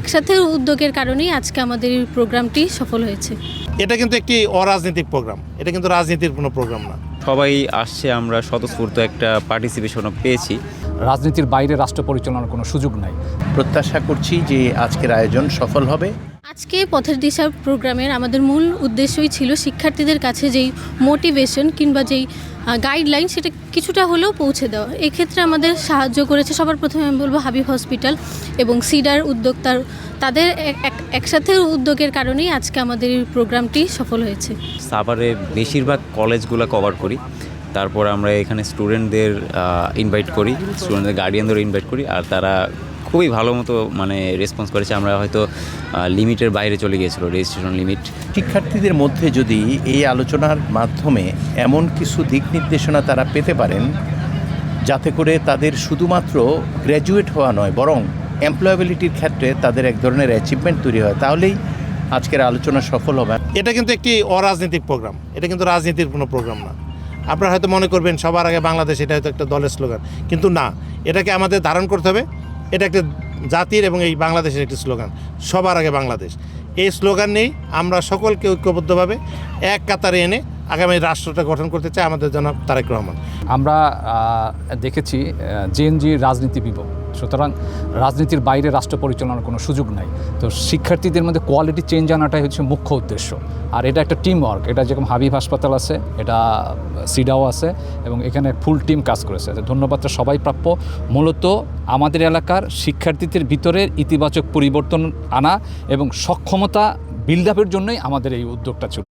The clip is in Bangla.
একসাথে উদ্যোগের কারণেই আজকে আমাদের এই প্রোগ্রামটি সফল হয়েছে। এটা কিন্তু একটি অরাজনৈতিক প্রোগ্রাম, এটা কিন্তু রাজনীতির কোনো প্রোগ্রাম না। সবাই আসছে, আমরা স্বতঃস্ফূর্ত একটা পার্টিসিপেশনও পেয়েছি। রাজনীতির বাইরে রাষ্ট্র পরিচালনার কোনো সুযোগ নাই। প্রত্যাশা করছি যে আজকের আয়োজন সফল হবে। আজকে পথের দিশা প্রোগ্রামের আমাদের মূল উদ্দেশ্যই ছিল শিক্ষার্থীদের কাছে যেই মোটিভেশন কিংবা যেই গাইডলাইন সেটা কিছুটা হলেও পৌঁছে দেওয়া। এক্ষেত্রে আমাদের সাহায্য করেছে সবার প্রথমে আমি বলবো হাবিব হসপিটাল এবং সিডার উদ্যোক্তার, তাদের একসাথে উদ্যোগের কারণেই আজকে আমাদের এই প্রোগ্রামটি সফল হয়েছে। সাভারে বেশিরভাগ কলেজগুলো কভার করি, তারপর আমরা এখানে স্টুডেন্টদের ইনভাইট করি, স্টুডেন্টদের গার্ডিয়ানদের ইনভাইট করি, আর তারা খুবই ভালো মতো রেসপন্স করেছে। আমরা হয়তো লিমিটের বাইরে চলে গিয়েছিল, রেজিস্ট্রেশন লিমিট। শিক্ষার্থীদের মধ্যে যদি এই আলোচনার মাধ্যমে এমন কিছু দিক নির্দেশনা তারা পেতে পারেন যাতে করে তাদের শুধুমাত্র গ্র্যাজুয়েট হওয়া নয় বরং এমপ্লয়াবিলিটির ক্ষেত্রে তাদের এক ধরনের অ্যাচিভমেন্ট তৈরি হয়, তাহলেই আজকের আলোচনা সফল হবে। এটা কিন্তু একটি অরাজনৈতিক প্রোগ্রাম, এটা কিন্তু রাজনীতির কোনো প্রোগ্রাম না। আপনারা হয়তো মনে করবেন সবার আগে বাংলাদেশ, এটা হয়তো একটা দলের স্লোগান, কিন্তু না, এটাকে আমাদের ধারণ করতে হবে। এটা একটা জাতির এবং এই বাংলাদেশের একটি স্লোগান, সবার আগে বাংলাদেশ। এই স্লোগান নেই আমরা সকলকে ঐক্যবদ্ধভাবে এক কাতারে এনে আগামী রাষ্ট্রটা গঠন করতে চাই আমাদের জনাব তারেক রহমান। আমরা দেখেছি জেএনজি রাজনীতি বিভব, সুতরাং রাজনীতির বাইরে রাষ্ট্র পরিচালনার কোনো সুযোগ নাই। তো শিক্ষার্থীদের মধ্যে কোয়ালিটি চেঞ্জ আনাটাই হচ্ছে মুখ্য উদ্দেশ্য। আর এটা একটা টিম ওয়ার্ক, এটা যেরকম হাবিব হাসপাতাল আছে, এটা সিডাও আছে এবং এখানে ফুল টিম কাজ করেছে। ধন্যবাদটা সবাই প্রাপ্য। মূলত আমাদের এলাকার শিক্ষার্থীদের ভিতরের ইতিবাচক পরিবর্তন আনা এবং সক্ষমতা বিল্ড আপের জন্যই আমাদের এই উদ্যোগটা ছিল।